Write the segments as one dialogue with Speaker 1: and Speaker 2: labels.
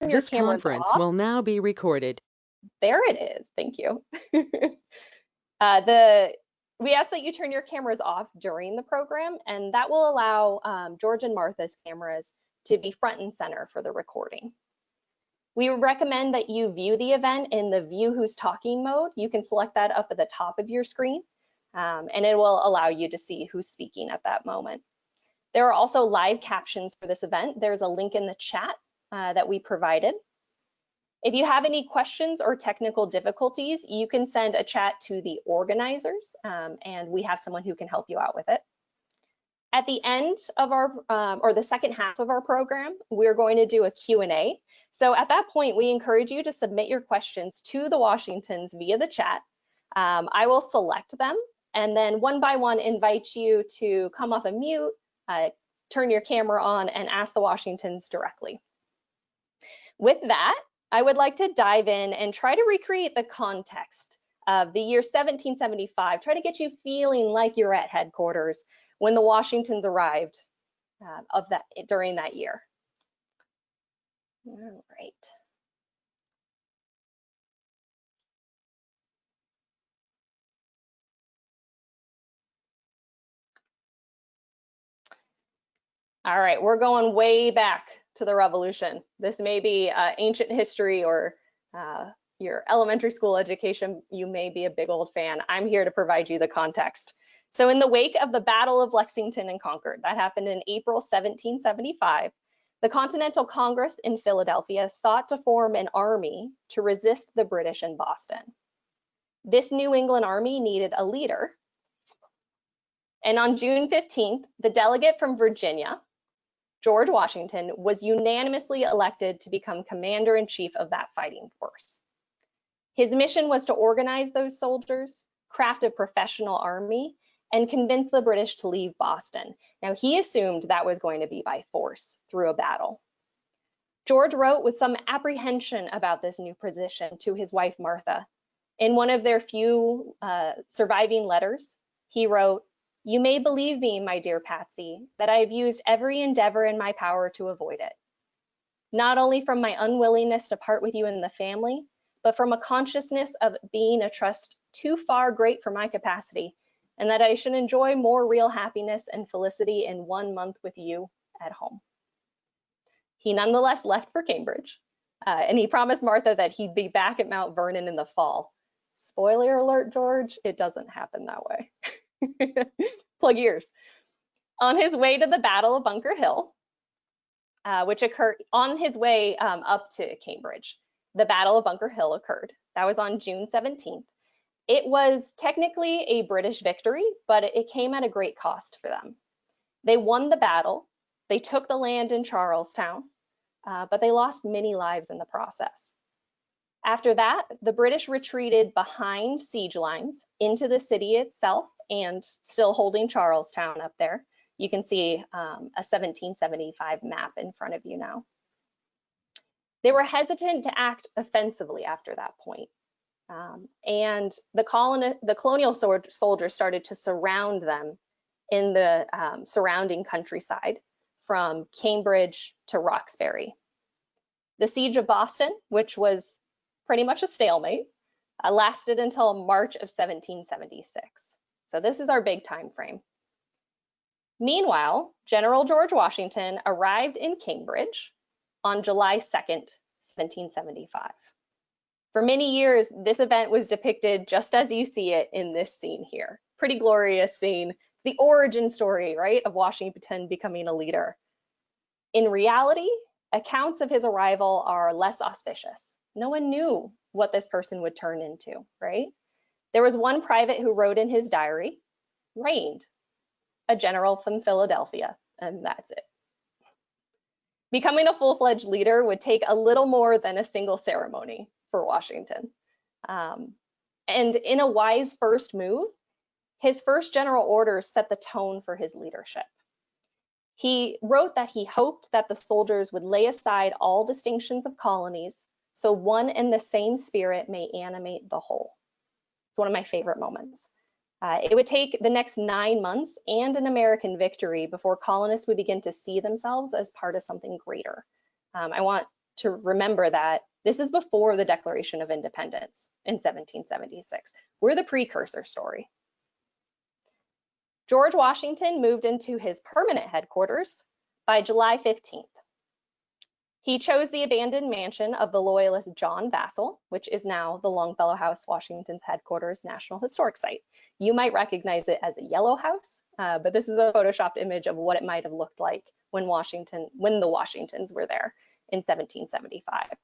Speaker 1: your
Speaker 2: This
Speaker 1: cameras
Speaker 2: conference
Speaker 1: off.
Speaker 2: will now be recorded.
Speaker 1: There it is. Thank you. We ask that you turn your cameras off during the program, and that will allow George and Martha's cameras to be front and center for the recording. We recommend that you view the event in the view who's talking mode. You can select that up at the top of your screen, and it will allow you to see who's speaking at that moment. There are also live captions for this event. There's a link in the chat that we provided. If you have any questions or technical difficulties, you can send a chat to the organizers, and we have someone who can help you out with it. At the end of our, or the second half of our program, we're going to do a Q&A. So at that point, we encourage you to submit your questions to the Washingtons via the chat. I will select them, and then one by one invite you to come off of mute, turn your camera on, and ask the Washingtons directly. With that, I would like to dive in and try to recreate the context of the year 1775, try to get you feeling like you're at headquarters when the Washingtons arrived during that year. All right. All right, we're going way back to the Revolution. This may be ancient history or your elementary school education. You may be a big old fan. I'm here to provide you the context. So in the wake of the Battle of Lexington and Concord, that happened in April 1775, the Continental Congress in Philadelphia sought to form an army to resist the British in Boston. This New England army needed a leader. And on June 15th, the delegate from Virginia, George Washington, was unanimously elected to become commander-in-chief of that fighting force. His mission was to organize those soldiers, craft a professional army, and convince the British to leave Boston. Now, he assumed that was going to be by force through a battle. George wrote with some apprehension about this new position to his wife, Martha. In one of their few surviving letters, he wrote, "You may believe me, my dear Patsy, that I have used every endeavor in my power to avoid it. Not only from my unwillingness to part with you and the family, but from a consciousness of being a trust too far great for my capacity, and that I should enjoy more real happiness and felicity in 1 month with you at home." He nonetheless left for Cambridge, and he promised Martha that he'd be back at Mount Vernon in the fall. Spoiler alert, George, it doesn't happen that way. Plug ears. On his way to the Battle of Bunker Hill, which occurred on his way up to Cambridge, the Battle of Bunker Hill occurred. That was on June 17th. It was technically a British victory, but it came at a great cost for them. They won the battle, they took the land in Charlestown, but they lost many lives in the process. After that, the British retreated behind siege lines into the city itself and still holding Charlestown up there. You can see a 1775 map in front of you now. They were hesitant to act offensively after that point. And the colonial soldiers started to surround them in the surrounding countryside from Cambridge to Roxbury. The siege of Boston, which was pretty much a stalemate, lasted until March of 1776. So this is our big time frame. Meanwhile, General George Washington arrived in Cambridge on July 2nd, 1775. For many years, this event was depicted just as you see it in this scene here. Pretty glorious scene, the origin story, right, of Washington becoming a leader. In reality, accounts of his arrival are less auspicious. No one knew what this person would turn into, right? There was one private who wrote in his diary, "Reigned, a general from Philadelphia," and that's it. Becoming a full-fledged leader would take a little more than a single ceremony for Washington. And in a wise first move, his first general orders set the tone for his leadership. He wrote that he hoped that the soldiers would lay aside all distinctions of colonies so one and the same spirit may animate the whole. It's one of my favorite moments. It would take the next 9 months and an American victory before colonists would begin to see themselves as part of something greater. I want to remember that this is before the Declaration of Independence in 1776. We're the precursor story. George Washington moved into his permanent headquarters by July 15th. He chose the abandoned mansion of the loyalist John Vassall, which is now the Longfellow House, Washington's headquarters National Historic Site. You might recognize it as a yellow house, but this is a photoshopped image of what it might have looked like when the Washingtons were there in 1775.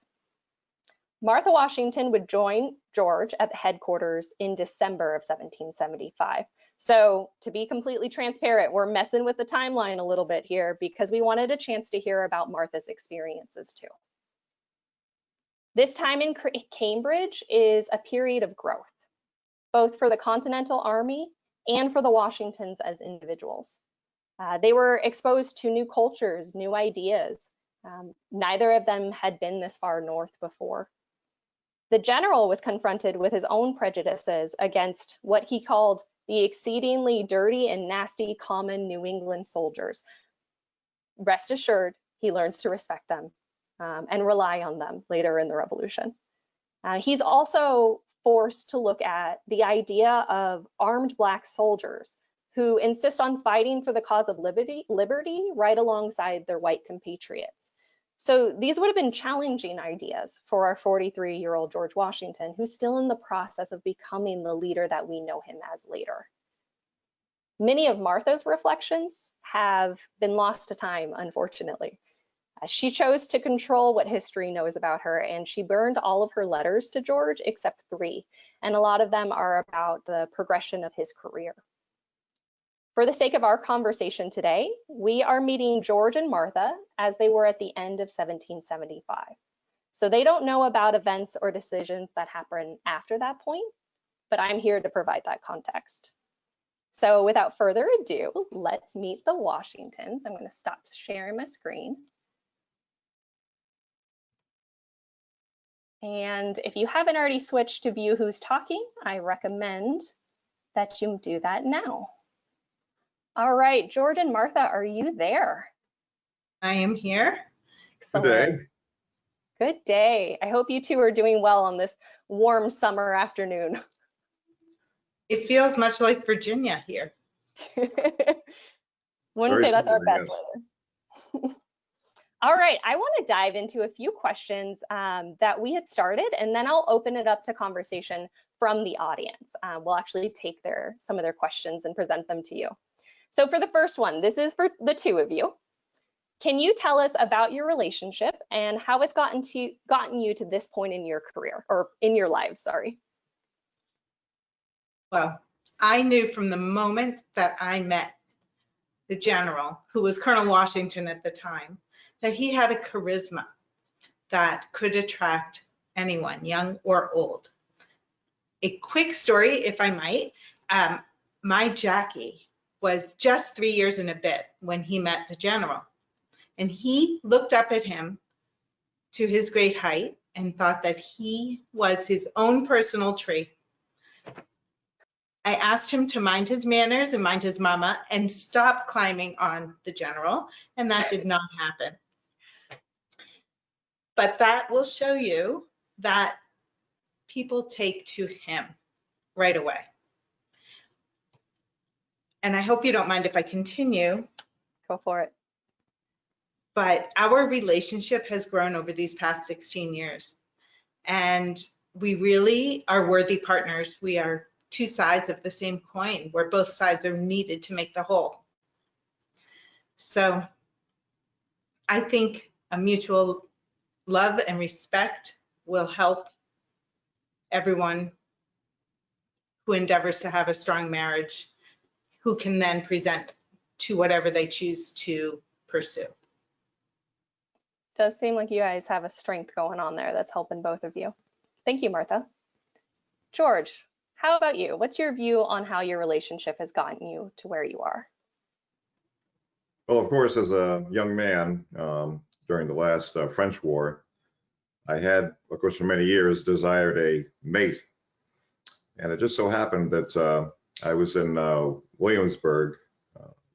Speaker 1: Martha Washington would join George at the headquarters in December of 1775. So to be completely transparent, we're messing with the timeline a little bit here because we wanted a chance to hear about Martha's experiences too. This time in Cambridge is a period of growth, both for the Continental Army and for the Washingtons as individuals. They were exposed to new cultures, new ideas. Neither of them had been this far north before. The general was confronted with his own prejudices against what he called the exceedingly dirty and nasty common New England soldiers. Rest assured, he learns to respect them and rely on them later in the Revolution. He's also forced to look at the idea of armed Black soldiers who insist on fighting for the cause of liberty right alongside their white compatriots. So these would have been challenging ideas for our 43-year-old George Washington, who's still in the process of becoming the leader that we know him as later. Many of Martha's reflections have been lost to time, unfortunately. She chose to control what history knows about her, and she burned all of her letters to George except 3, and a lot of them are about the progression of his career. For the sake of our conversation today, we are meeting George and Martha as they were at the end of 1775. So they don't know about events or decisions that happened after that point, but I'm here to provide that context. So without further ado, let's meet the Washingtons. I'm going to stop sharing my screen. And if you haven't already switched to view who's talking, I recommend that you do that now. All right, George and Martha, are you there?
Speaker 2: I am here.
Speaker 3: Good day.
Speaker 1: Good day. I hope you two are doing well on this warm summer afternoon.
Speaker 2: It feels much like Virginia here.
Speaker 1: Wouldn't say that's our best weather. All right, I want to dive into a few questions that we had started, and then I'll open it up to conversation from the audience. We'll actually take some of their questions and present them to you. So for the first one, this is for the two of you. Can you tell us about your relationship and how it's gotten you to this point in your career, or in your lives, sorry?
Speaker 2: Well, I knew from the moment that I met the general, who was Colonel Washington at the time, that he had a charisma that could attract anyone, young or old. A quick story, if I might. My Jackie was just 3 years and a bit when he met the general. And he looked up at him to his great height and thought that he was his own personal tree. I asked him to mind his manners and mind his mama and stop climbing on the general, and that did not happen. But that will show you that people take to him right away. And I hope you don't mind if I continue.
Speaker 1: Go for it.
Speaker 2: But our relationship has grown over these past 16 years. And we really are worthy partners. We are two sides of the same coin, where both sides are needed to make the whole. So I think a mutual love and respect will help everyone who endeavors to have a strong marriage, who can then present to whatever they choose to pursue.
Speaker 1: Does seem like you guys have a strength going on there that's helping both of you. Thank you, Martha. George, how about you? What's your view on how your relationship has gotten you to where you are?
Speaker 3: Well, of course, as a young man during the last French War, I had, of course, for many years desired a mate. And it just so happened that I was in Williamsburg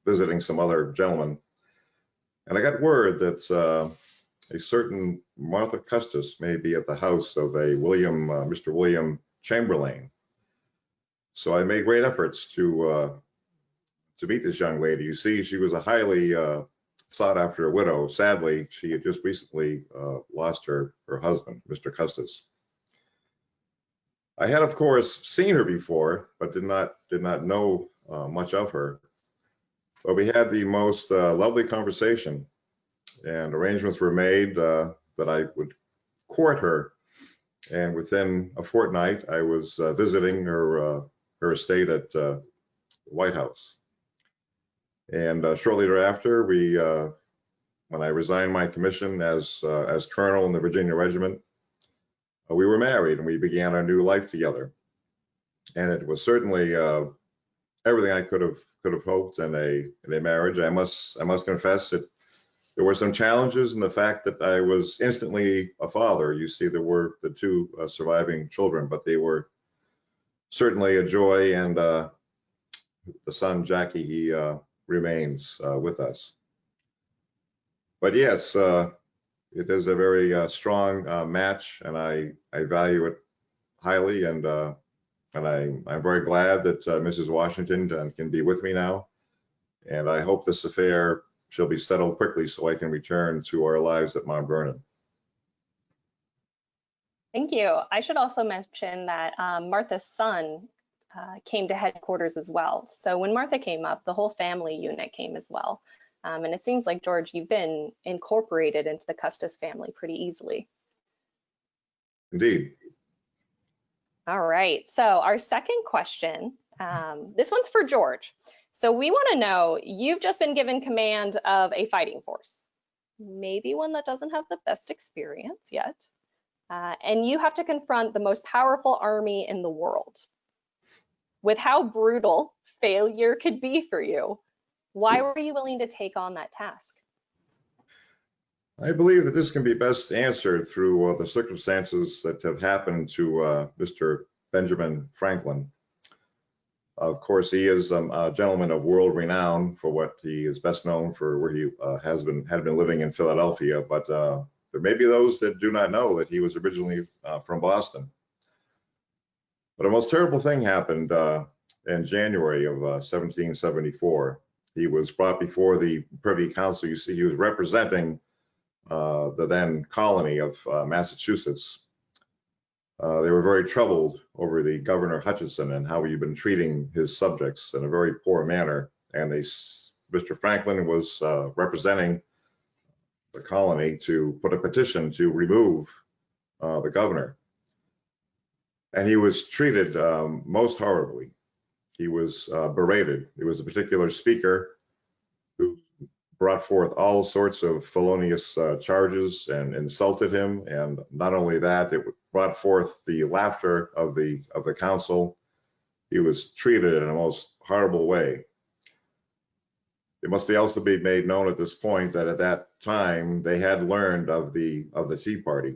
Speaker 3: visiting some other gentlemen. And I got word that a certain Martha Custis may be at the house of a Mr. William Chamberlain. So I made great efforts to meet this young lady. You see, she was a highly sought after widow. Sadly, she had just recently lost her husband, Mr. Custis. I had, of course, seen her before, but did not know much of her. But we had the most lovely conversation, and arrangements were made that I would court her. And within a fortnight, I was visiting her estate at the White House. And shortly thereafter, when I resigned my commission as colonel in the Virginia Regiment, we were married and we began our new life together. And it was certainly everything I could have hoped in a marriage. I must confess that there were some challenges in the fact that I was instantly a father. You see, there were the two surviving children, but they were certainly a joy. And the son, Jackie, he remains with us. But yes, it is a very strong match, and I value it highly. And I'm very glad that Mrs. Washington can be with me now. And I hope this affair shall be settled quickly so I can return to our lives at Mount Vernon.
Speaker 1: Thank you. I should also mention that Martha's son came to headquarters as well. So when Martha came up, the whole family unit came as well. And it seems like, George, you've been incorporated into the Custis family pretty easily.
Speaker 3: Indeed.
Speaker 1: All right. So our second question, this one's for George. So we want to know, you've just been given command of a fighting force, maybe one that doesn't have the best experience yet, and you have to confront the most powerful army in the world. With how brutal failure could be for you, why were you willing to take on that task?
Speaker 3: I believe that this can be best answered through the circumstances that have happened to Mr. Benjamin Franklin. Of course, he is a gentleman of world renown for what he is best known for, where he had been living in Philadelphia. But there may be those that do not know that he was originally from Boston. But a most terrible thing happened in January of 1774. He was brought before the Privy Council. You see, he was representing the then colony of Massachusetts. They were very troubled over the Governor Hutchinson and how he'd been treating his subjects in a very poor manner. And Mr. Franklin was representing the colony to put a petition to remove the governor. And he was treated most horribly. He was berated. There was a particular speaker who brought forth all sorts of felonious charges and insulted him. And not only that, it brought forth the laughter of the council. He was treated in a most horrible way. It must also be made known at this point that at that time they had learned of the Tea Party.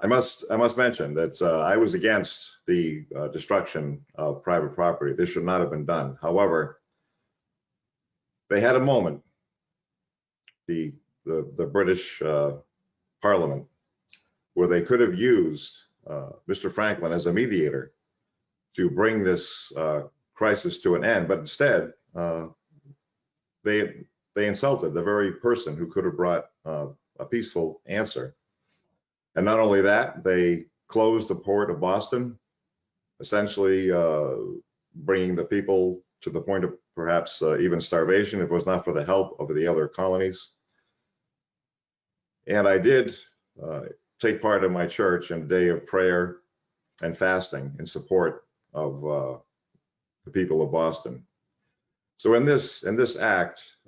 Speaker 3: I must mention that I was against the destruction of private property. This should not have been done. However, they had a moment, the British Parliament, where they could have used Mr. Franklin as a mediator to bring this crisis to an end, but instead they insulted the very person who could have brought a peaceful answer. And not only that, they closed the port of Boston, essentially bringing the people to the point of perhaps even starvation if it was not for the help of the other colonies. And I did take part in my church in a day of prayer and fasting in support of the people of Boston. So in this act,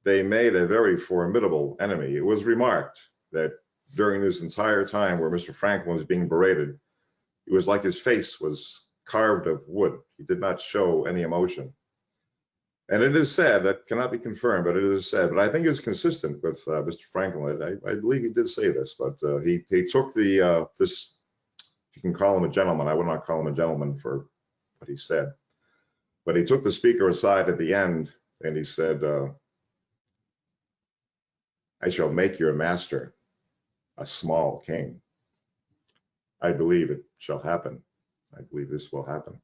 Speaker 3: they made a very formidable enemy. It was remarked that during this entire time where Mr. Franklin was being berated, it was like his face was carved of wood. He did not show any emotion. And it is said, that cannot be confirmed, but it is said, but I think it's consistent with Mr. Franklin. I believe he did say this, but he took this, you can call him a gentleman. I would not call him a gentleman for what he said, but he took the speaker aside at the end and he said, I shall make your master a small king. I believe it shall happen. I believe this will happen.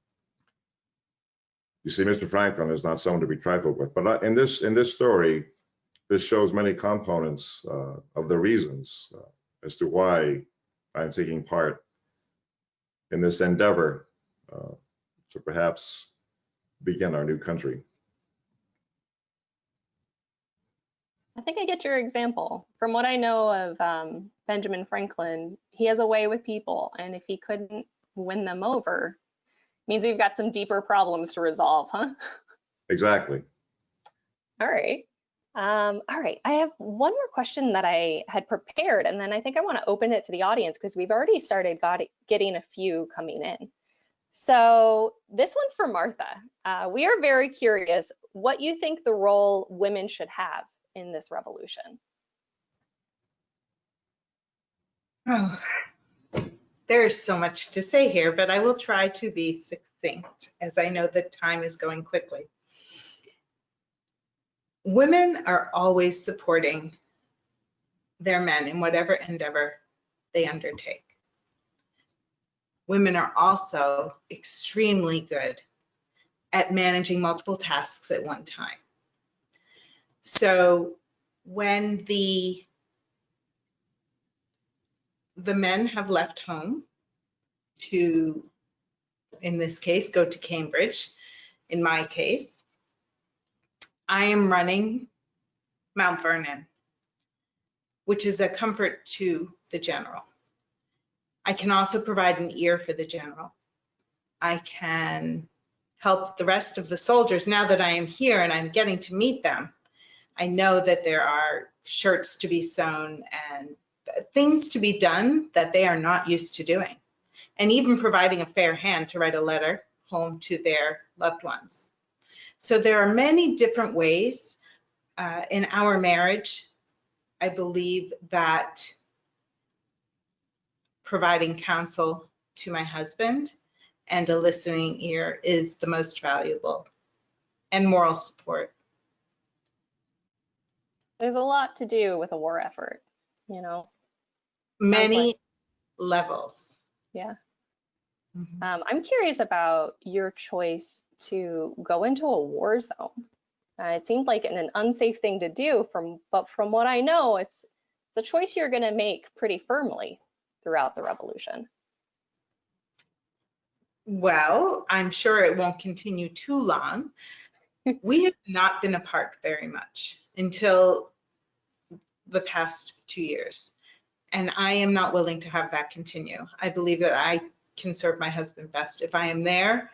Speaker 3: You see, Mr. Franklin is not someone to be trifled with, but in this story, this shows many components of the reasons as to why I'm taking part in this endeavor to perhaps begin our new country.
Speaker 1: I think I get your example. From what I know of Benjamin Franklin, he has a way with people, and if he couldn't win them over, means we've got some deeper problems to resolve, huh?
Speaker 3: Exactly.
Speaker 1: All right. All right. I have one more question that I had prepared, and then I think I want to open it to the audience because we've already started getting a few coming in. So this one's for Martha. We are very curious what you think the role women should have in this revolution.
Speaker 2: Oh, there is so much to say here, but I will try to be succinct as I know that time is going quickly. Women are always supporting their men in whatever endeavor they undertake. Women are also extremely good at managing multiple tasks at one time. So when the men have left home to, in this case, go to Cambridge, in my case, I am running Mount Vernon, which is a comfort to the general. I can also provide an ear for the general. I can help the rest of the soldiers. Now that I am here and I'm getting to meet them, I know that there are shirts to be sewn and things to be done that they are not used to doing, and even providing a fair hand to write a letter home to their loved ones. So there are many different ways in our marriage. I believe that providing counsel to my husband and a listening ear is the most valuable, and moral support.
Speaker 1: There's a lot to do with a war effort, you know.
Speaker 2: Many levels.
Speaker 1: Yeah.
Speaker 2: Mhm.
Speaker 1: I'm curious about your choice to go into a war zone. It seemed like an unsafe thing to do, but from what I know, it's a choice you're going to make pretty firmly throughout the revolution.
Speaker 2: Well, I'm sure it won't continue too long. We have not been apart very much until the past 2 years. And I am not willing to have that continue. I believe that I can serve my husband best if I am there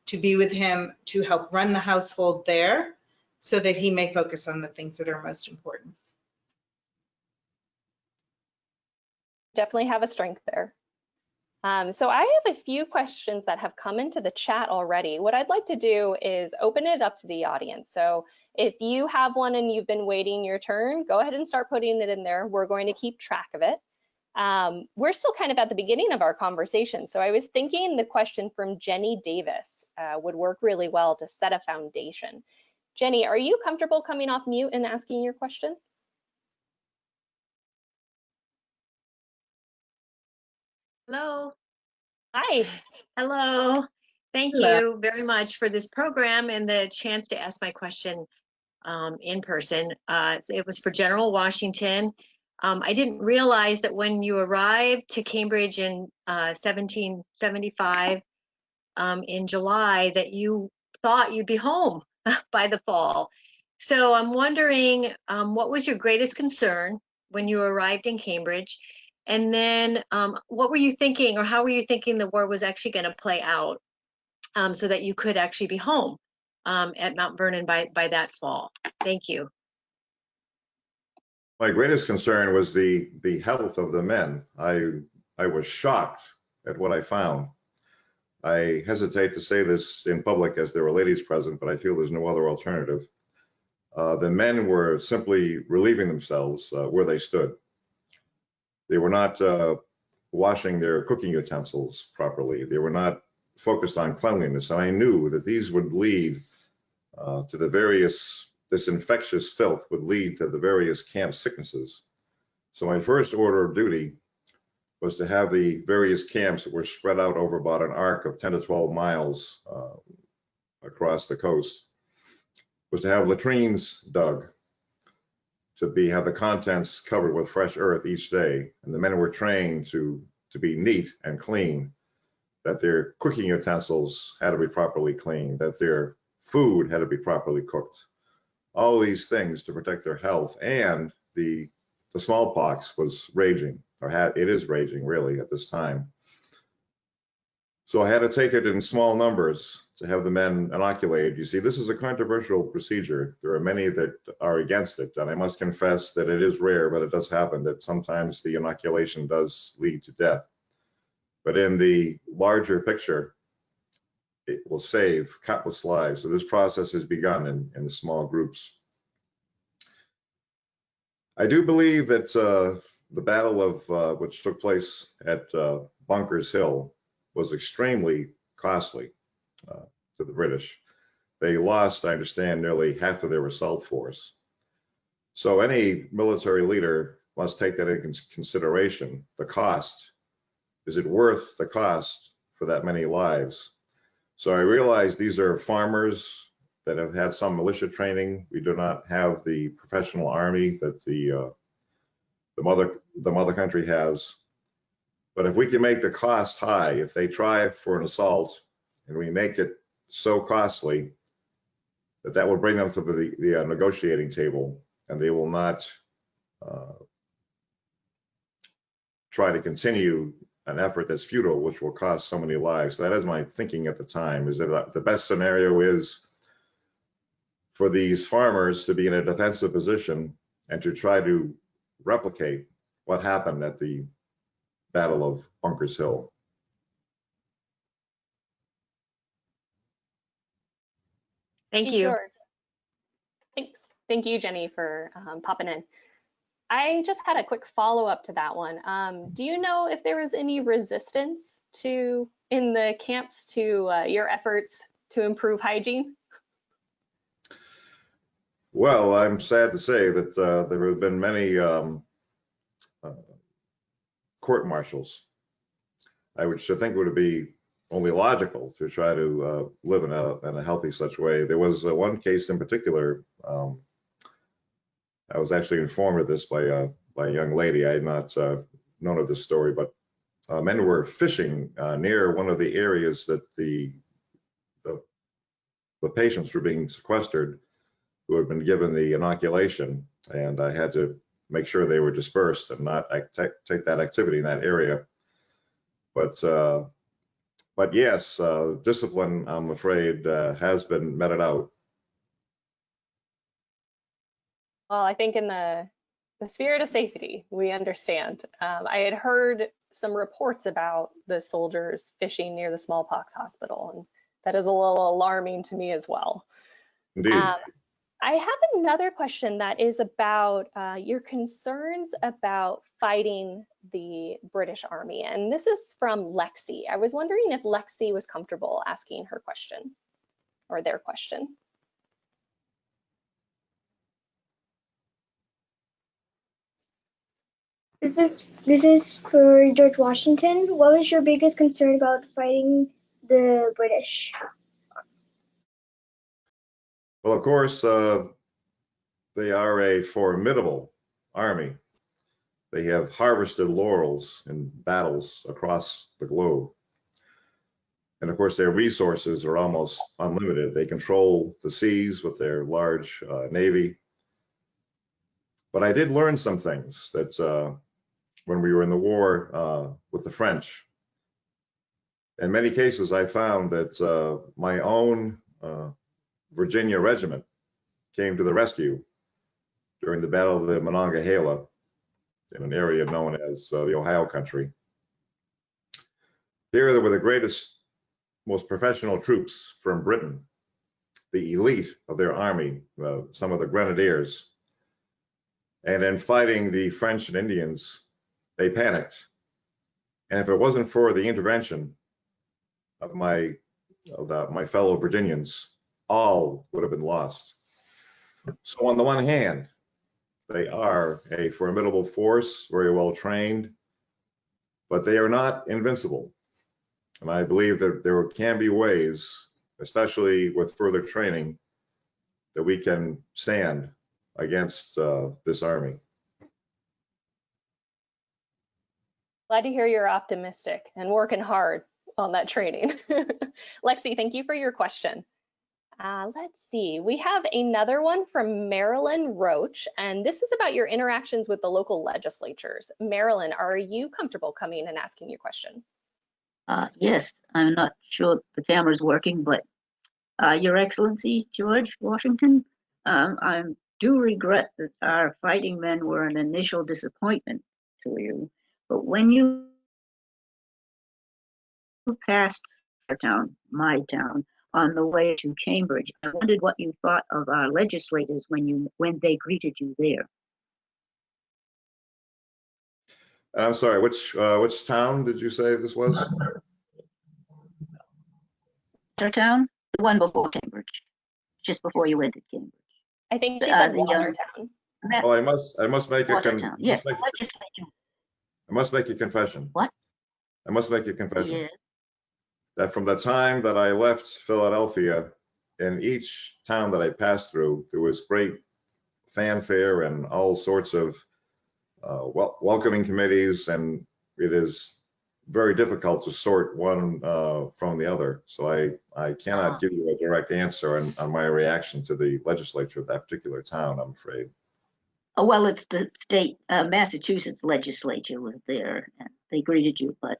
Speaker 2: to be with him, to help run the household there so that he may focus on the things that are most important.
Speaker 1: Definitely have a strength there. So I have a few questions that have come into the chat already. What I'd like to do is open it up to the audience. So if you have one and you've been waiting your turn, go ahead and start putting it in there. We're going to keep track of it. We're still kind of at the beginning of our conversation. So I was thinking the question from Jenny Davis would work really well to set a foundation. Jenny, are you comfortable coming off mute and asking your question?
Speaker 4: Hello.
Speaker 1: Hi.
Speaker 4: Hello. Thank
Speaker 2: Hello.
Speaker 4: you very much for this program and the chance to ask my question in person. It was for General Washington. I didn't realize that when you arrived to Cambridge in 1775 in July that you thought you'd be home by the fall. So I'm wondering, what was your greatest concern when you arrived in Cambridge? And then what were you thinking, or how were you thinking the war was actually going to play out so that you could actually be home at Mount Vernon by that fall? Thank you.
Speaker 3: My greatest concern was the health of the men. I was shocked at what I found. I hesitate to say this in public as there were ladies present, but I feel there's no other alternative. The men were simply relieving themselves where they stood. They were not washing their cooking utensils properly. They were not focused on cleanliness. And I knew that these would lead to the various this infectious filth would lead to the various camp sicknesses. So my first order of duty was to have the various camps that were spread out over about an arc of 10 to 12 miles across the coast, was to have latrines dug, to have the contents covered with fresh earth each day. And the men were trained to be neat and clean, that their cooking utensils had to be properly cleaned, that their food had to be properly cooked. All these things to protect their health. And the smallpox was raging, or it is raging really at this time. So I had to take it in small numbers to have the men inoculated. You see, this is a controversial procedure. There are many that are against it, and I must confess that it is rare, but it does happen that sometimes the inoculation does lead to death. But in the larger picture, it will save countless lives. So this process has begun in small groups. I do believe that the battle of which took place at Bunker's Hill was extremely costly to the British. They lost, I understand, nearly half of their assault force. So any military leader must take that into consideration. The cost, is it worth the cost for that many lives? So I realize these are farmers that have had some militia training. We do not have the professional army that the mother country has. But if we can make the cost high, if they try for an assault and we make it so costly that will bring them to the negotiating table, and they will not try to continue an effort that's futile, which will cost so many lives. That is my thinking at the time, is that the best scenario is for these farmers to be in a defensive position and to try to replicate what happened at the Battle of Bunker's Hill.
Speaker 4: Thank you.
Speaker 1: George. Thanks. Thank you, Jenny, for popping in. I just had a quick follow-up to that one. Do you know if there was any resistance in the camps to your efforts to improve hygiene?
Speaker 3: Well, I'm sad to say that there have been many court-martials. I would think it would be only logical to try to live in a healthy such way. There was one case in particular. I was actually informed of this by a young lady. I had not known of this story, but men were fishing near one of the areas that the patients were being sequestered, who had been given the inoculation, and I had to make sure they were dispersed and not take that activity in that area. But yes, discipline, I'm afraid, has been meted out.
Speaker 1: Well, I think in the spirit of safety, we understand. I had heard some reports about the soldiers fishing near the smallpox hospital, and that is a little alarming to me as well.
Speaker 3: Indeed.
Speaker 1: I have another question that is about your concerns about fighting the British Army, and this is from Lexi. I was wondering if Lexi was comfortable asking her question or their question.
Speaker 5: This is for George Washington. What was your biggest concern about fighting the British?
Speaker 3: Well, of course, they are a formidable army. They have harvested laurels in battles across the globe. And of course, their resources are almost unlimited. They control the seas with their large navy. But I did learn some things that when we were in the war with the French. In many cases, I found that my own Virginia regiment came to the rescue during the Battle of the Monongahela in an area known as the Ohio country. There were the greatest, most professional troops from Britain, the elite of their army, some of the grenadiers. And in fighting the French and Indians, they panicked. And if it wasn't for the intervention of my fellow Virginians, all would have been lost. So on the one hand, they are a formidable force, very well trained, but they are not invincible. And I believe that there can be ways, especially with further training, that we can stand against this army.
Speaker 1: Glad to hear you're optimistic and working hard on that training. Lexi, thank you for your question. Let's see, we have another one from Marilyn Roach, and this is about your interactions with the local legislatures. Marilyn, are you comfortable coming and asking your question?
Speaker 6: Yes, I'm not sure the camera's working, but Your Excellency, George Washington, I do regret that our fighting men were an initial disappointment to you, but when you passed our town, my town, on the way to Cambridge, I wondered what you thought of our legislators when they greeted you there.
Speaker 3: I'm sorry, which town did you say this was?
Speaker 6: Our town, the one before Cambridge, just before you entered Cambridge.
Speaker 1: I think she said
Speaker 6: The
Speaker 1: Watertown.
Speaker 3: Well, I must make a
Speaker 6: Watertown. Yes, legislature.
Speaker 3: I must make a confession.
Speaker 6: What?
Speaker 3: I must make a confession.
Speaker 6: Yeah.
Speaker 3: That from the time that I left Philadelphia, in each town that I passed through, there was great fanfare and all sorts of welcoming committees, and it is very difficult to sort one from the other. So I cannot give you a direct answer on my reaction to the legislature of that particular town, I'm afraid.
Speaker 6: Oh, well, it's the state, Massachusetts legislature was there, and they greeted you, but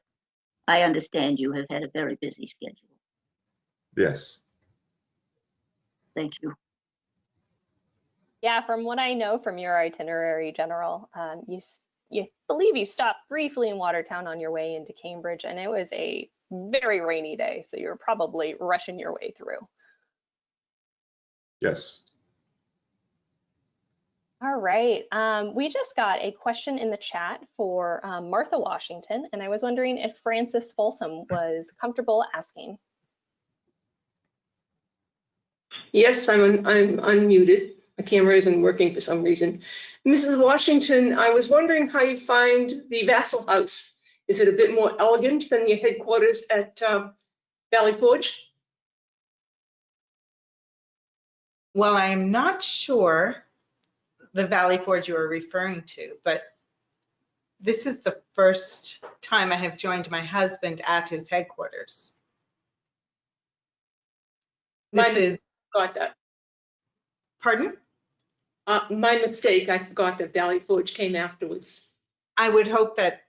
Speaker 6: I understand you have had a very busy schedule.
Speaker 3: Yes.
Speaker 6: Thank you.
Speaker 1: Yeah, from what I know from your itinerary, General, you believe you stopped briefly in Watertown on your way into Cambridge, and it was a very rainy day, so you were probably rushing your way through.
Speaker 3: Yes.
Speaker 1: All right, we just got a question in the chat for Martha Washington, and I was wondering if Francis Folsom was comfortable asking.
Speaker 7: Yes, I'm unmuted. My camera isn't working for some reason. Mrs. Washington, I was wondering how you find the Vassall House. Is it a bit more elegant than your headquarters at Valley Forge?
Speaker 2: Well, I'm not sure the Valley Forge you are referring to, but this is the first time I have joined my husband at his headquarters. This is,
Speaker 7: Got that.
Speaker 2: pardon?
Speaker 7: My mistake. I forgot that Valley Forge came afterwards.
Speaker 2: I would hope that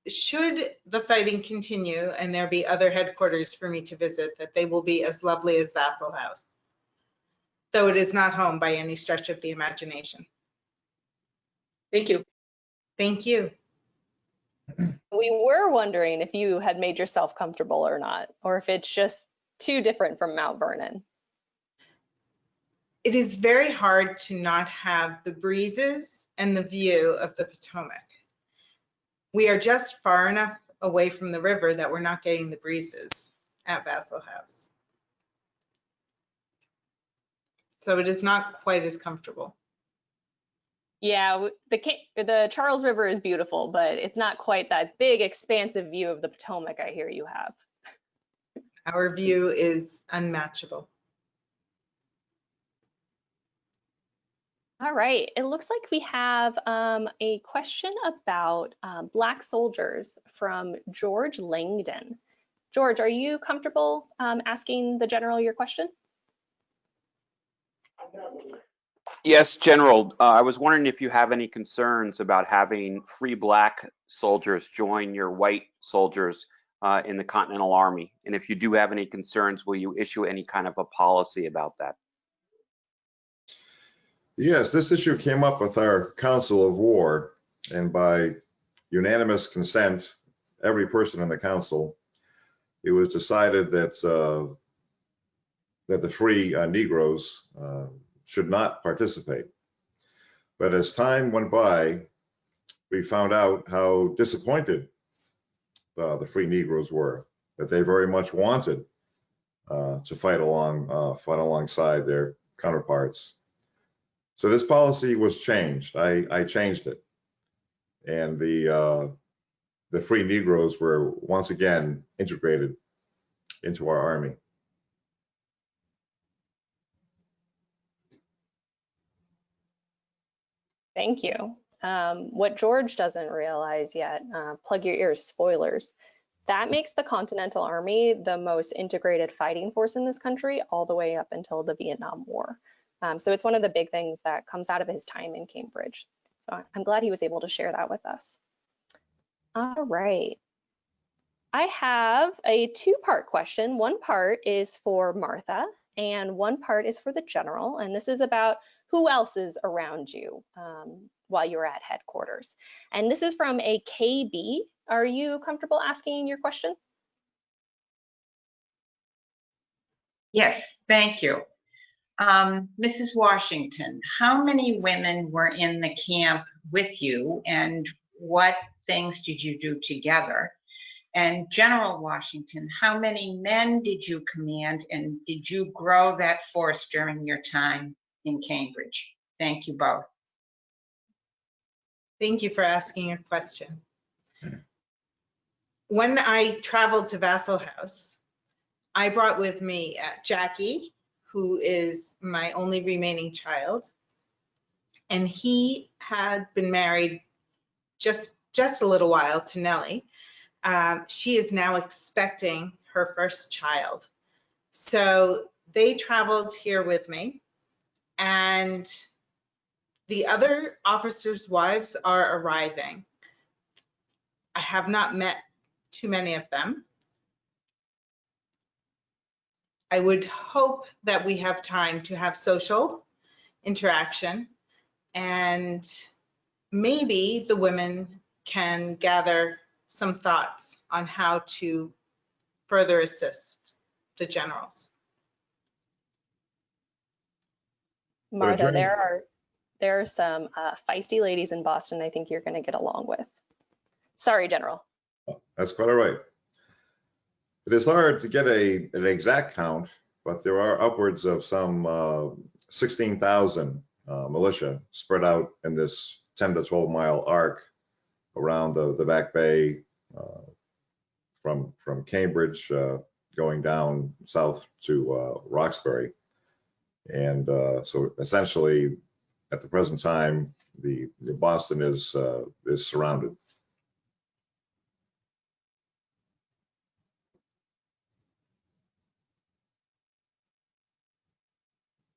Speaker 2: should the fighting continue and there be other headquarters for me to visit, that they will be as lovely as Vassall House, though it is not home by any stretch of the imagination.
Speaker 7: Thank you.
Speaker 2: Thank you.
Speaker 1: We were wondering if you had made yourself comfortable or not, or if it's just too different from Mount Vernon.
Speaker 2: It is very hard to not have the breezes and the view of the Potomac. We are just far enough away from the river that we're not getting the breezes at Vassall House. So it is not quite as comfortable.
Speaker 1: Yeah, the Charles River is beautiful, but it's not quite that big, expansive view of the Potomac I hear you have.
Speaker 2: Our view is unmatchable.
Speaker 1: All right, it looks like we have a question about Black soldiers from George Langdon. George, are you comfortable asking the General your question?
Speaker 8: Yes, General. I was wondering if you have any concerns about having free Black soldiers join your white soldiers in the Continental Army. And if you do have any concerns, will you issue any kind of a policy about that?
Speaker 3: Yes, this issue came up with our Council of War, and by unanimous consent, every person in the council, it was decided that that the free Negroes should not participate. But as time went by, we found out how disappointed the free Negroes were, that they very much wanted to fight alongside their counterparts. So this policy was changed. I changed it. And the free Negroes were once again integrated into our Army.
Speaker 1: Thank you. What George doesn't realize yet, plug your ears, spoilers. That makes the Continental Army the most integrated fighting force in this country all the way up until the Vietnam War. So it's one of the big things that comes out of his time in Cambridge. So I'm glad he was able to share that with us. All right. I have a two-part question. One part is for Martha and one part is for the general. And this is about who else is around you while you're at headquarters. And this is from a KB. Are you comfortable asking your question?
Speaker 9: Yes, thank you. Mrs. Washington, how many women were in the camp with you and what things did you do together? And General Washington, how many men did you command and did you grow that force during your time in Cambridge? Thank you both.
Speaker 2: Thank you for asking a question. When I traveled to Vassall House, I brought with me Jackie, who is my only remaining child, and he had been married just a little while to Nellie. She is now expecting her first child. So they traveled here with me, and the other officers' wives are arriving. I have not met too many of them. I would hope that we have time to have social interaction, and maybe the women can gather some thoughts on how to further assist the generals.
Speaker 1: Martha, there are some feisty ladies in Boston I think you're going to get along with. Sorry, General.
Speaker 3: That's quite all right. It is hard to get an exact count, but there are upwards of some 16,000 militia spread out in this 10 to 12 mile arc around the Back Bay from Cambridge going down south to Roxbury. And so essentially at the present time, the Boston is surrounded.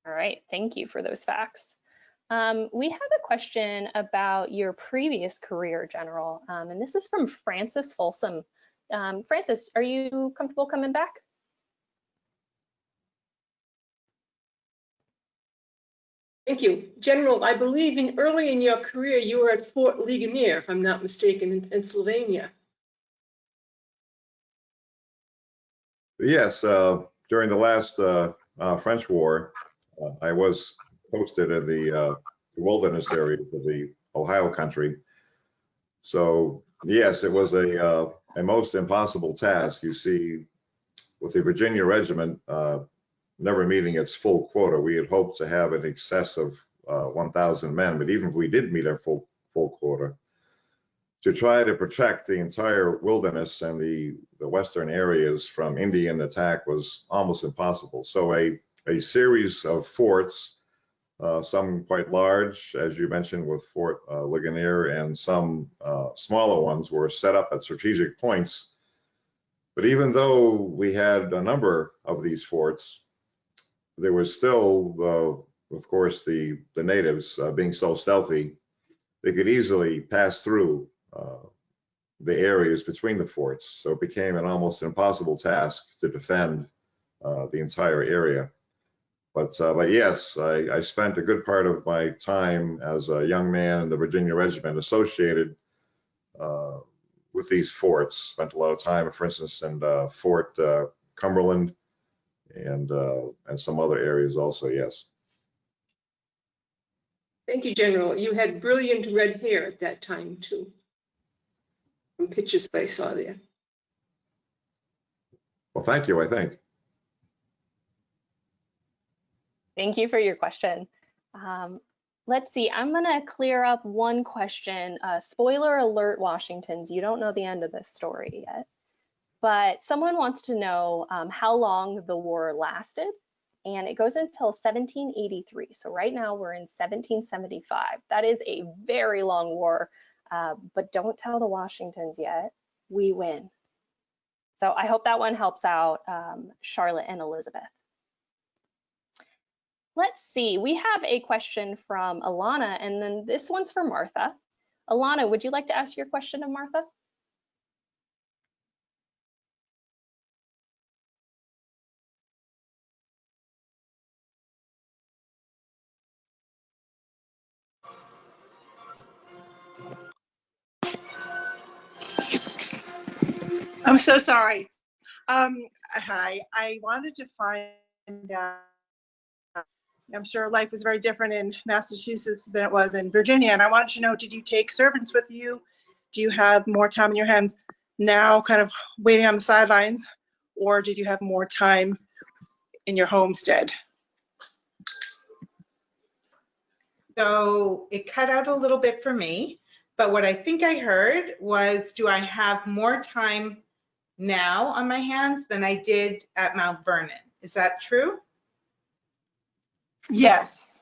Speaker 1: All right, thank you for those facts. We have a question about your previous career, General, and this is from Francis Folsom. Francis, are you comfortable coming back?
Speaker 7: Thank you. General, I believe early in your career, you were at Fort Ligonier, if I'm not mistaken, in Pennsylvania.
Speaker 3: Yes, during the last French War, I was posted in the wilderness area of the Ohio country. So yes, it was a most impossible task. You see, with the Virginia Regiment never meeting its full quota, we had hoped to have in excess of 1,000 men, but even if we did meet our full quota, to try to protect the entire wilderness and the western areas from Indian attack was almost impossible. So a series of forts, some quite large, as you mentioned, with Fort Ligonier, and some smaller ones were set up at strategic points. But even though we had a number of these forts, there was still, of course, the natives being so stealthy, they could easily pass through the areas between the forts. So it became an almost impossible task to defend the entire area. But yes, I spent a good part of my time as a young man in the Virginia Regiment associated with these forts. Spent a lot of time, for instance, in Fort Cumberland and some other areas also, yes.
Speaker 7: Thank you, General. You had brilliant red hair at that time, too, from pictures that I saw there.
Speaker 3: Well, thank you, I think.
Speaker 1: Thank you for your question. Let's see, I'm gonna clear up one question. Spoiler alert, Washingtons, you don't know the end of this story yet. But someone wants to know how long the war lasted, and it goes until 1783. So right now we're in 1775. That is a very long war, but don't tell the Washingtons yet. We win. So I hope that one helps out Charlotte and Elizabeth. Let's see, we have a question from Alana, and then this one's for Martha. Alana, would you like to ask your question of Martha?
Speaker 10: I'm so sorry. Hi, I wanted to find out, I'm sure life was very different in Massachusetts than it was in Virginia, and I wanted to know, did you take servants with you? Do you have more time in your hands now, kind of waiting on the sidelines, or did you have more time in your homestead?
Speaker 2: So it cut out a little bit for me, but what I think I heard was, do I have more time now on my hands than I did at Mount Vernon? Is that true?
Speaker 10: Yes.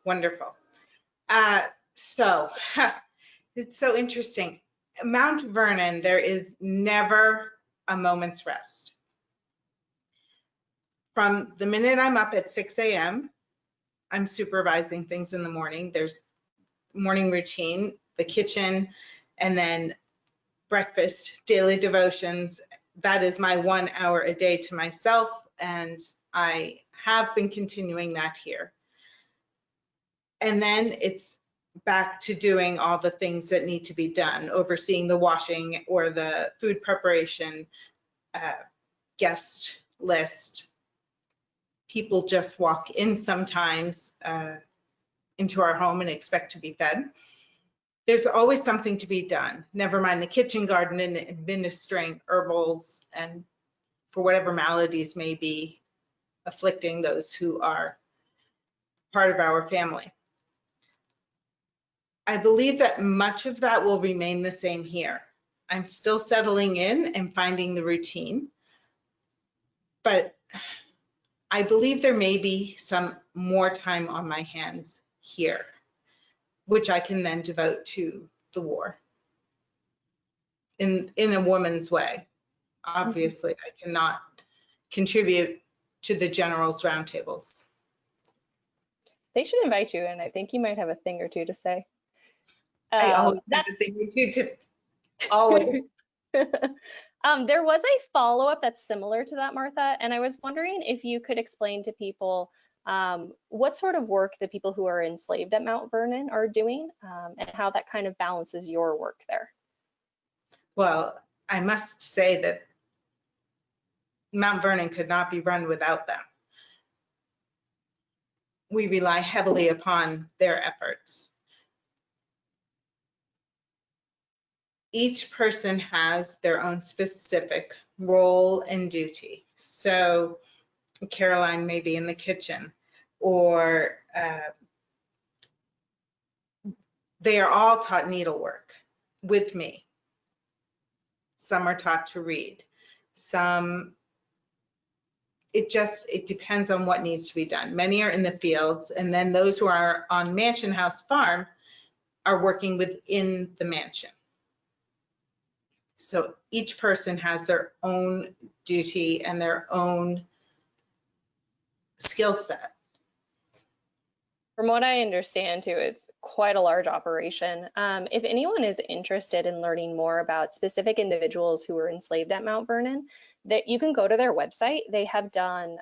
Speaker 2: Wonderful. So it's so interesting. Mount Vernon, there is never a moment's rest. From the minute I'm up at 6 a.m., I'm supervising things in the morning. There's morning routine, the kitchen, and then breakfast, daily devotions. That is my 1 hour a day to myself, and I have been continuing that here. And then it's back to doing all the things that need to be done, overseeing the washing or the food preparation, guest list. People just walk in sometimes into our home and expect to be fed. There's always something to be done, never mind the kitchen garden and administering herbals and for whatever maladies may be afflicting those who are part of our family. I believe that much of that will remain the same here. I'm still settling in and finding the routine, but I believe there may be some more time on my hands here, which I can then devote to the war in a woman's way. Obviously, I cannot contribute to the generals' roundtables.
Speaker 1: They should invite you, and I think you might have a thing or two to say.
Speaker 2: I always have a thing or two to always.
Speaker 1: There was a follow-up that's similar to that, Martha, and I was wondering if you could explain to people what sort of work the people who are enslaved at Mount Vernon are doing, and how that kind of balances your work there.
Speaker 2: Well, I must say that Mount Vernon could not be run without them. We rely heavily upon their efforts. Each person has their own specific role and duty. So Caroline may be in the kitchen, or they are all taught needlework with me. Some are taught to read. Some, it depends on what needs to be done. Many are in the fields, and then those who are on Mansion House Farm are working within the mansion. So each person has their own duty and their own skill set.
Speaker 1: From what I understand too, it's quite a large operation. If anyone is interested in learning more about specific individuals who were enslaved at Mount Vernon, that you can go to their website. They have done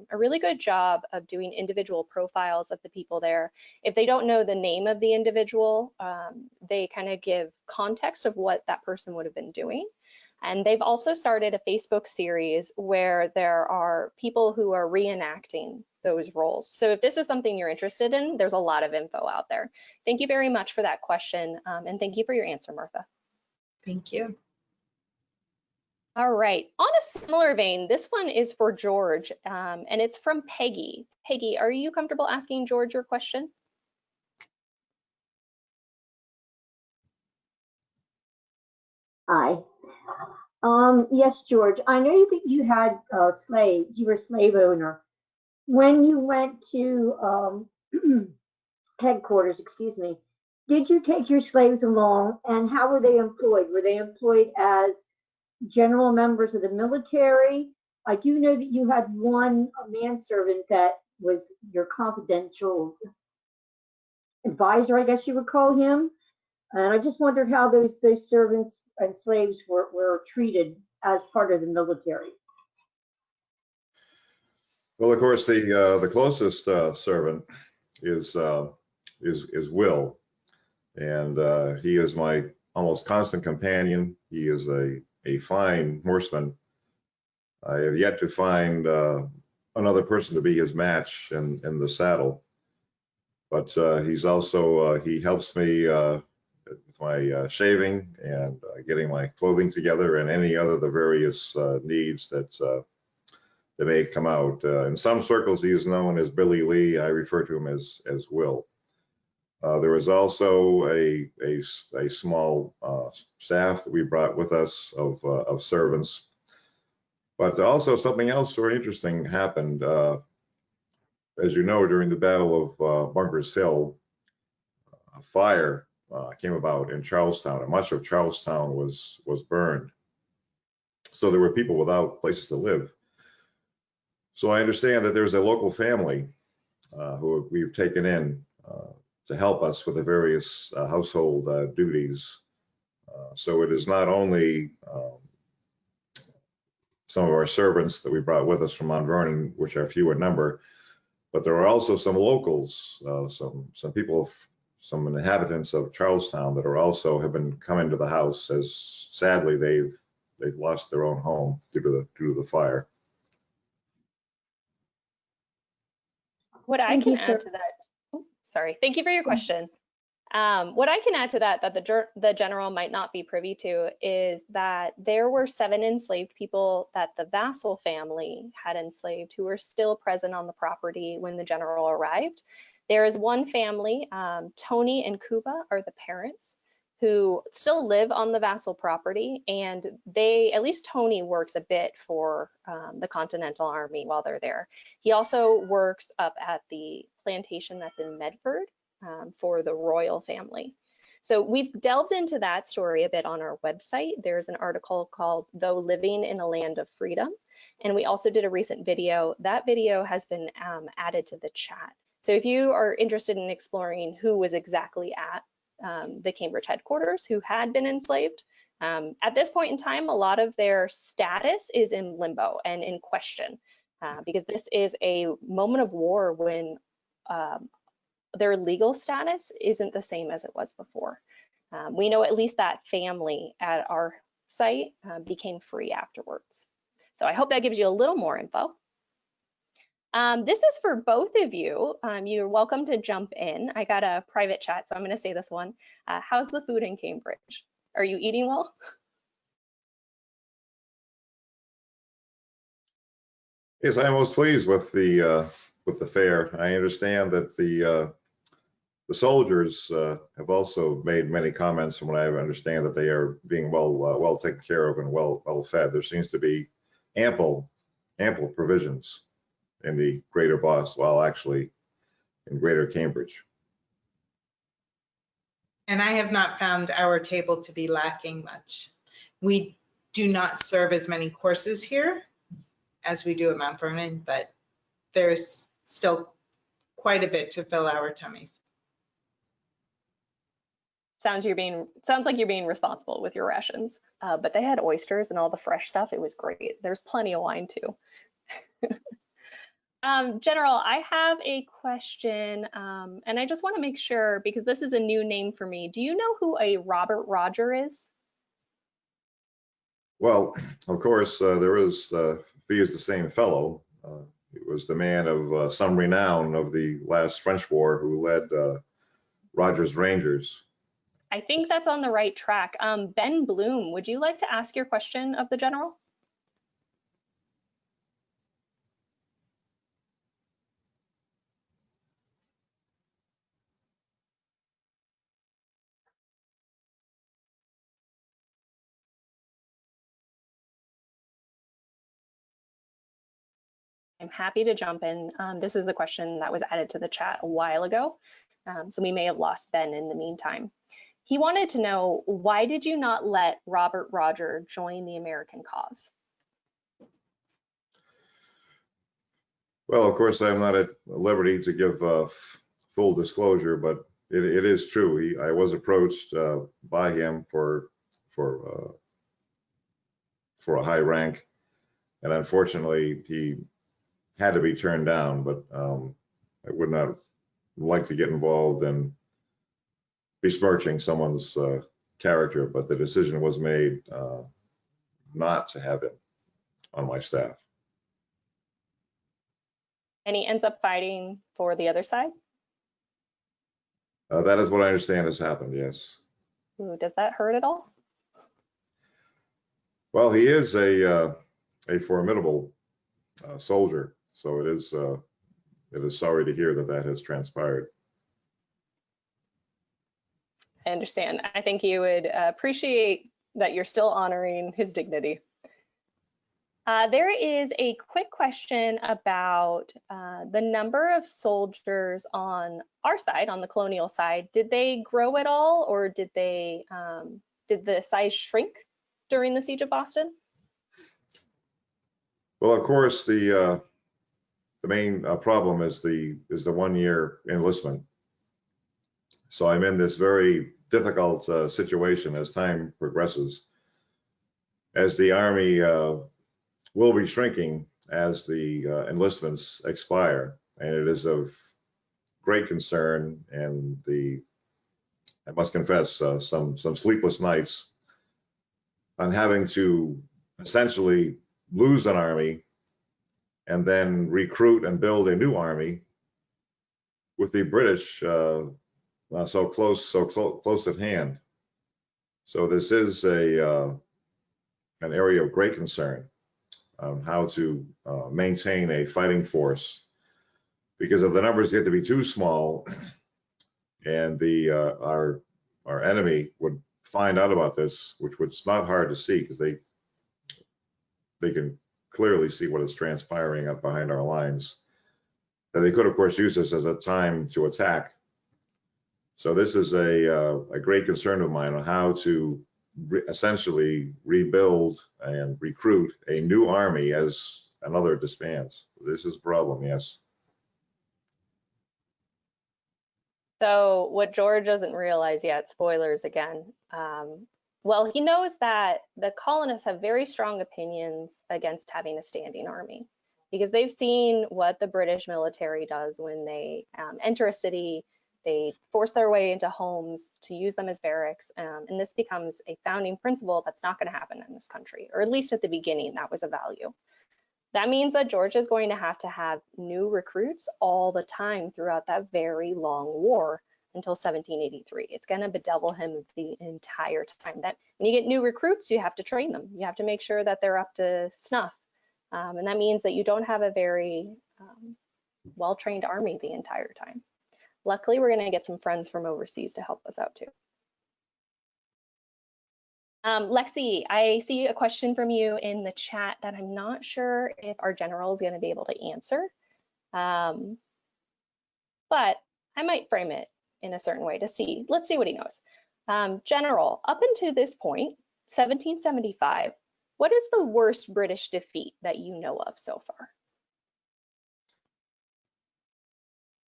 Speaker 1: a really good job of doing individual profiles of the people there. If they don't know the name of the individual, they kind of give context of what that person would have been doing. And they've also started a Facebook series where there are people who are reenacting those roles. So if this is something you're interested in, there's a lot of info out there. Thank you very much for that question. And thank you for your answer, Martha.
Speaker 2: Thank you.
Speaker 1: All right, on a similar vein, this one is for George, and it's from Peggy. Peggy, are you comfortable asking George your question?
Speaker 11: Hi. Yes, George, I know you had slaves, you were a slave owner. When you went to headquarters, excuse me, did you take your slaves along and how were they employed? Were they employed as general members of the military? I do know that you had one manservant that was your confidential advisor, I guess you would call him. And I just wondered how those servants and slaves were treated as part of the military.
Speaker 3: Well, of course, the closest servant is Will, and he is my almost constant companion. He is a fine horseman. I have yet to find another person to be his match in the saddle. But he's also he helps me with my shaving and getting my clothing together and any other the various needs that may come out. In some circles, he is known as Billy Lee. I refer to him as Will. There was also a small staff that we brought with us of servants. But also something else very interesting happened. As you know, during the Battle of Bunker's Hill, a fire came about in Charlestown, and much of Charlestown was burned. So there were people without places to live. So I understand that there's a local family who we've taken in to help us with the various household duties. So it is not only some of our servants that we brought with us from Mount Vernon, which are few in number, but there are also some locals, some people, some inhabitants of Charlestown that are also have been coming to the house, as sadly they've lost their own home due to the fire.
Speaker 1: What I
Speaker 11: Thank
Speaker 1: can
Speaker 11: you, sir.
Speaker 1: add to that, oh, sorry, thank you for your question. What I can add to that the general might not be privy to is that there were 7 enslaved people that the Vassall family had enslaved who were still present on the property when the general arrived. There is one family, Tony and Cuba are the parents, who still live on the Vassall property, and at least Tony works a bit for the Continental Army while they're there. He also works up at the plantation that's in Medford for the royal family. So we've delved into that story a bit on our website. There's an article called Though Living in a Land of Freedom. And we also did a recent video. That video has been added to the chat. So if you are interested in exploring who was exactly at the Cambridge headquarters who had been enslaved, at this point in time, a lot of their status is in limbo and in question because this is a moment of war when their legal status isn't the same as it was before. We know at least that family at our site became free afterwards. So I hope that gives you a little more info. This is for both of you. You're welcome to jump in. I got a private chat, so I'm going to say this one. How's the food in Cambridge? Are you eating well?
Speaker 3: Yes, I'm most pleased with the fare. I understand that the soldiers have also made many comments, from what I understand, that they are being well taken care of and well fed. There seems to be ample provisions in the greater Boston, well, actually in greater Cambridge.
Speaker 2: And I have not found our table to be lacking much. We do not serve as many courses here as we do at Mount Vernon, but there's still quite a bit to fill our tummies.
Speaker 1: Sounds like you're being responsible with your rations, but they had oysters and all the fresh stuff. It was great. There's plenty of wine too. General, I have a question, and I just want to make sure, because this is a new name for me. Do you know who a Robert Roger is?
Speaker 3: Well, of course, there is, he is the same fellow. He was the man of some renown of the last French War who led Roger's Rangers.
Speaker 1: I think that's on the right track. Ben Bloom, would you like to ask your question of the general? I'm happy to jump in. This is a question that was added to the chat a while ago, so we may have lost Ben in the meantime. He wanted to know, why did you not let Robert Roger join the American cause?
Speaker 3: Well, of course, I'm not at liberty to give full disclosure, but it is true. I was approached by him for a high rank, and unfortunately, he had to be turned down. But I would not like to get involved in besmirching someone's character, but the decision was made not to have him on my staff.
Speaker 1: And he ends up fighting for the other side?
Speaker 3: That is what I understand has happened, yes.
Speaker 1: Ooh, does that hurt at all?
Speaker 3: Well, he is a formidable soldier, so it is sorry to hear that that has transpired.
Speaker 1: I understand. I think you would appreciate that you're still honoring his dignity. There is a quick question about the number of soldiers on our side, on the colonial side. Did they grow at all, or did they did the size shrink during the siege of Boston?
Speaker 3: Well, of course, the main problem is the 1 year enlistment. So I'm in this very difficult situation as time progresses, as the Army will be shrinking as the enlistments expire, and it is of great concern, and I must confess, some sleepless nights on having to essentially lose an army and then recruit and build a new army with the British so close at hand. So this is an area of great concern on how to maintain a fighting force, because if the numbers get to be too small and our enemy would find out about this, which was not hard to see because they can clearly see what is transpiring up behind our lines, that they could of course use this as a time to attack. So this is a great concern of mine on how to essentially rebuild and recruit a new army as another disbands. This is a problem, yes.
Speaker 1: So what George doesn't realize yet, spoilers again, well, he knows that the colonists have very strong opinions against having a standing army, because they've seen what the British military does when they enter a city. They force their way into homes to use them as barracks, and this becomes a founding principle that's not going to happen in this country, or at least at the beginning, that was a value. That means that Georgia is going to have new recruits all the time throughout that very long war until 1783. It's going to bedevil him the entire time. That when you get new recruits, you have to train them. You have to make sure that they're up to snuff. And that means that you don't have a very well-trained army the entire time. Luckily, we're going to get some friends from overseas to help us out too. Lexi, I see a question from you in the chat that I'm not sure if our general is going to be able to answer, but I might frame it in a certain way to see. Let's see what he knows. General, up until this point, 1775, what is the worst British defeat that you know of so far?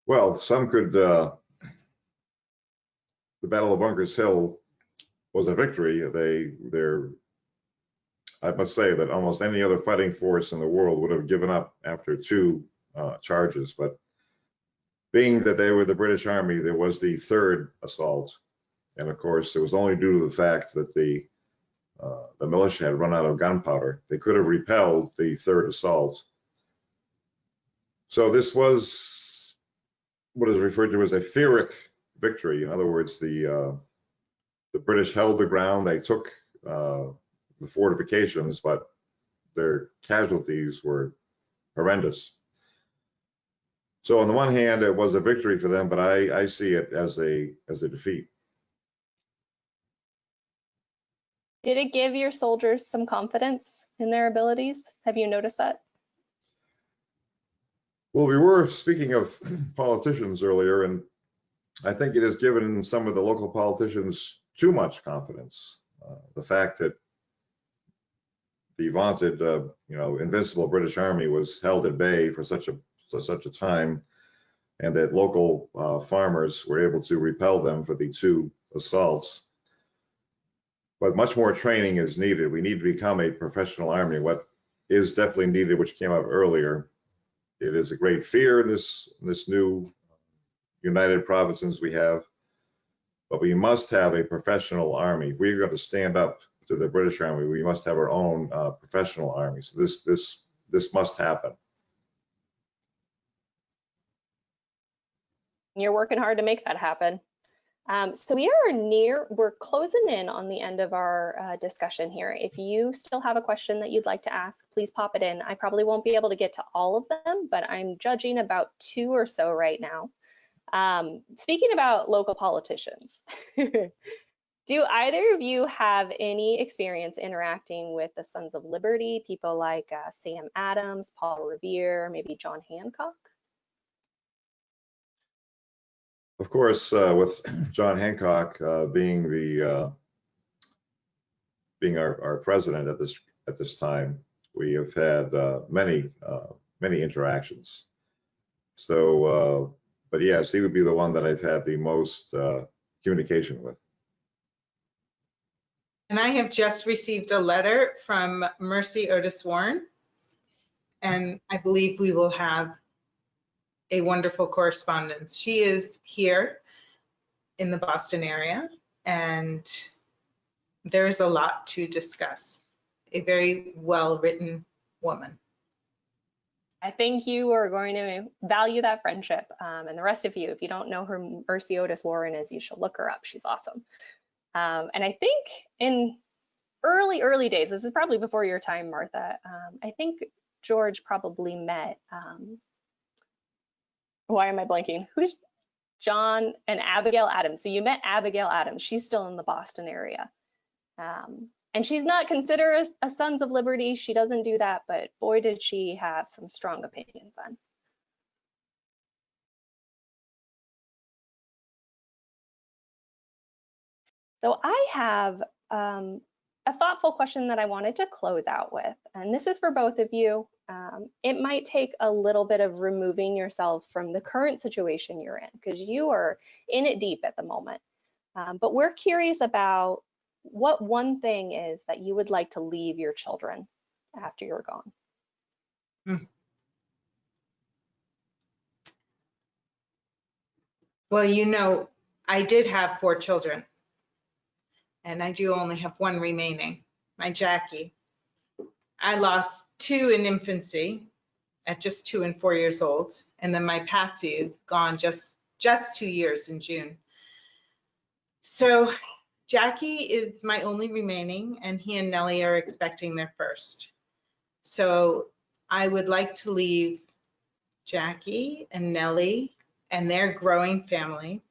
Speaker 3: Well, some could, the Battle of Bunker's Hill was a victory. I must say that almost any other fighting force in the world would have given up after 2 charges, but being that they were the British Army, there was the 3rd assault, and of course it was only due to the fact that the militia had run out of gunpowder. They could have repelled the 3rd assault. So this was what is referred to as a Pyrrhic victory. In other words, the British held the ground. They took the fortifications, but their casualties were horrendous. So on the one hand, it was a victory for them, but I see it as a defeat.
Speaker 1: Did it give your soldiers some confidence in their abilities? Have you noticed that?
Speaker 3: Well, we were speaking of politicians earlier, and I think it has given some of the local politicians too much confidence. The fact that the vaunted, invincible British Army was held at bay for such a time, and that local farmers were able to repel them for the 2 assaults. But much more training is needed. We need to become a professional army. What is definitely needed, which came up earlier, it is a great fear in this new united provinces we have, but we must have a professional army. If we're going to stand up to the British Army, we must have our own professional army. So this must happen.
Speaker 1: You're working hard to make that happen. So we're closing in on the end of our discussion here. If you still have a question that you'd like to ask, please pop it in. I probably won't be able to get to all of them, but I'm judging about 2 or so right now. Speaking about local politicians, do either of you have any experience interacting with the Sons of Liberty, people like Sam Adams, Paul Revere, maybe John Hancock?
Speaker 3: Of course, with John Hancock being our president at this time, we have had many interactions. So, but yes, he would be the one that I've had the most communication with.
Speaker 2: And I have just received a letter from Mercy Otis Warren, and I believe we will have a wonderful correspondence. She is here in the Boston area, and there's a lot to discuss. A very well-written woman.
Speaker 1: I think you are going to value that friendship. And the rest of you, if you don't know who Mercy Otis Warren is, you should look her up. She's awesome. And I think in early days, this is probably before your time, Martha, I think George probably met, why am I blanking? Who's John and Abigail Adams? So you met Abigail Adams. She's still in the Boston area. And she's not considered a Sons of Liberty. She doesn't do that, but boy, did she have some strong opinions on. So I have a thoughtful question that I wanted to close out with, and this is for both of you. It might take a little bit of removing yourself from the current situation you're in, because you are in it deep at the moment. But we're curious about what one thing is that you would like to leave your children after you're gone.
Speaker 2: Well, I did have 4 children, and I do only have 1 remaining, my Jackie. I lost 2 in infancy at just 2 and 4 years old, and then my Patsy is gone just 2 years in June. So Jackie is my only remaining, and he and Nellie are expecting their first. So I would like to leave Jackie and Nellie and their growing family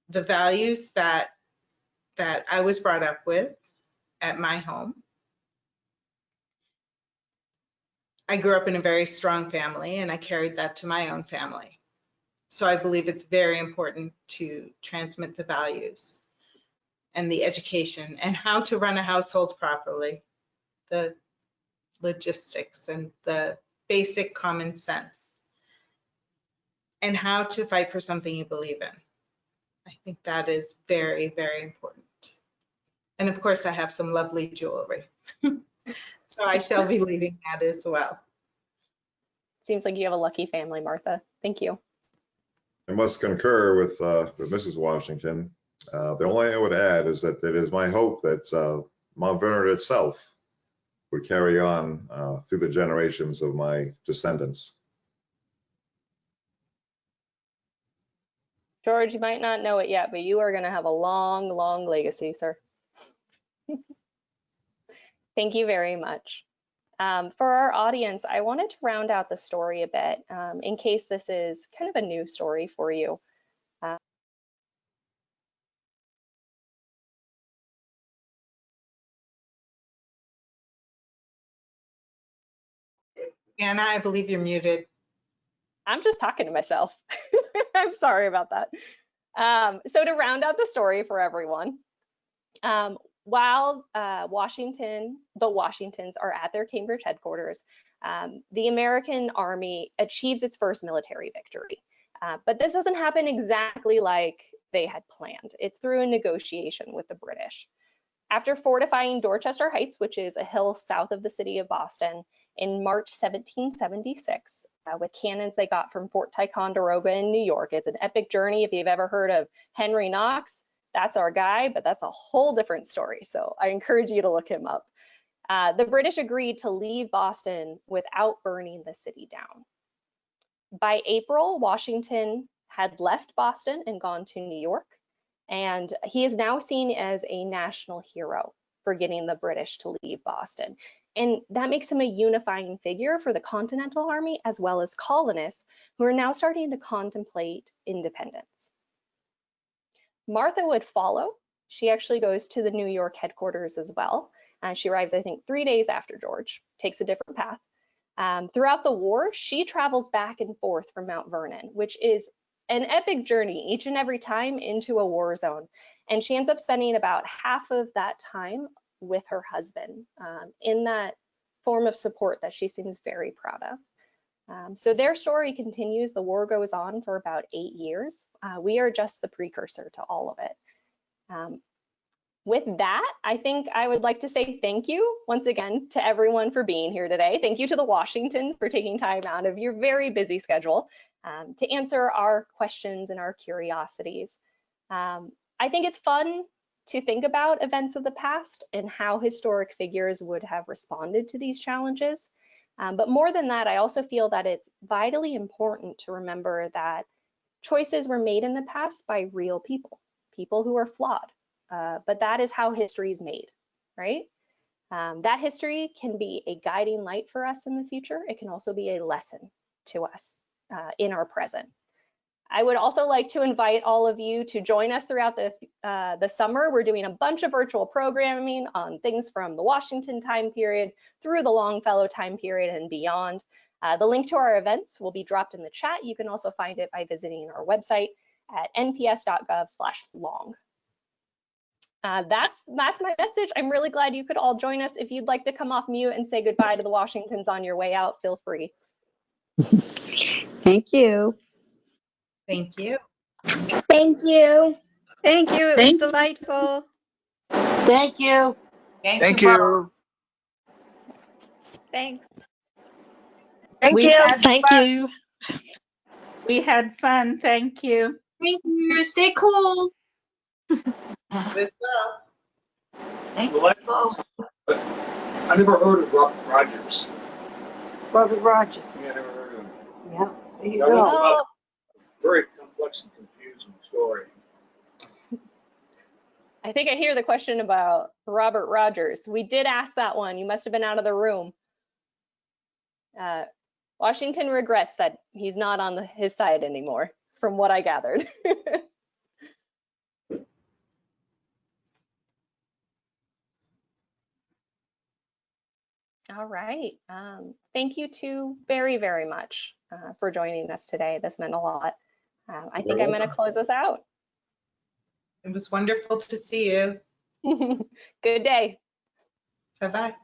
Speaker 2: the values that I was brought up with at my home. I grew up in a very strong family, and I carried that to my own family. So I believe it's very important to transmit the values and the education and how to run a household properly, the logistics and the basic common sense, and how to fight for something you believe in. I think that is very, very important. And of course, I have some lovely jewelry. So I shall be leaving that as well.
Speaker 1: Seems like you have a lucky family, Martha. Thank you.
Speaker 3: I must concur with Mrs. Washington. The only I would add is that it is my hope that Mount Vernon itself would carry on through the generations of my descendants.
Speaker 1: George, you might not know it yet, but you are going to have a long, long legacy, sir. Thank you very much. For our audience, I wanted to round out the story a bit in case this is kind of a new story for you.
Speaker 2: Anna, I believe you're muted.
Speaker 1: I'm just talking to myself. I'm sorry about that. So to round out the story for everyone, while the Washingtons are at their Cambridge headquarters, the American Army achieves its first military victory. But this doesn't happen exactly like they had planned. It's through a negotiation with the British. After fortifying Dorchester Heights, which is a hill south of the city of Boston, in March 1776, with cannons they got from Fort Ticonderoga in New York. It's an epic journey. If you've ever heard of Henry Knox, that's our guy, but that's a whole different story. So I encourage you to look him up. The British agreed to leave Boston without burning the city down. By April, Washington had left Boston and gone to New York, and he is now seen as a national hero for getting the British to leave Boston. And that makes him a unifying figure for the Continental Army as well as colonists who are now starting to contemplate independence. Martha would follow. She actually goes to the New York headquarters as well. She arrives, I think, 3 days after George, takes a different path. Throughout the war, she travels back and forth from Mount Vernon, which is an epic journey each and every time into a war zone. And she ends up spending about half of that time with her husband in that form of support that she seems very proud of. So their story continues. The war goes on for about 8 years. We are just the precursor to all of it. With that, I think I would like to say thank you once again to everyone for being here today. Thank you to the Washingtons for taking time out of your very busy schedule to answer our questions and our curiosities. I think it's fun to think about events of the past and how historic figures would have responded to these challenges. But more than that, I also feel that it's vitally important to remember that choices were made in the past by real people, people who are flawed. But that is how history is made, right? That history can be a guiding light for us in the future. It can also be a lesson to us in our present. I would also like to invite all of you to join us throughout the summer. We're doing a bunch of virtual programming on things from the Washington time period through the Longfellow time period and beyond. The link to our events will be dropped in the chat. You can also find it by visiting our website at nps.gov/long. That's my message. I'm really glad you could all join us. If you'd like to come off mute and say goodbye to the Washingtons on your way out, feel free.
Speaker 12: Thank you.
Speaker 2: Thank you.
Speaker 5: Thank you.
Speaker 12: Thank you. It was delightful.
Speaker 11: Thank you.
Speaker 9: Thank you.
Speaker 12: Thanks.
Speaker 11: Thank you.
Speaker 13: Thank you. We had fun. Thank you.
Speaker 14: Thank you. Stay cool.
Speaker 2: As well.
Speaker 11: Thank you.
Speaker 15: I never heard of Robert Rogers.
Speaker 11: Robert Rogers.
Speaker 15: Yeah, I never heard of him.
Speaker 11: Yeah, there you
Speaker 15: That
Speaker 11: go.
Speaker 15: was about a very complex and confusing story.
Speaker 1: I think I hear the question about Robert Rogers. We did ask that one. You must have been out of the room. Washington regrets that he's not on his side anymore, from what I gathered. All right. Thank you two very, very much for joining us today. This meant a lot. I think I'm going to close us out.
Speaker 2: It was wonderful to see you.
Speaker 1: Good day.
Speaker 2: Bye-bye.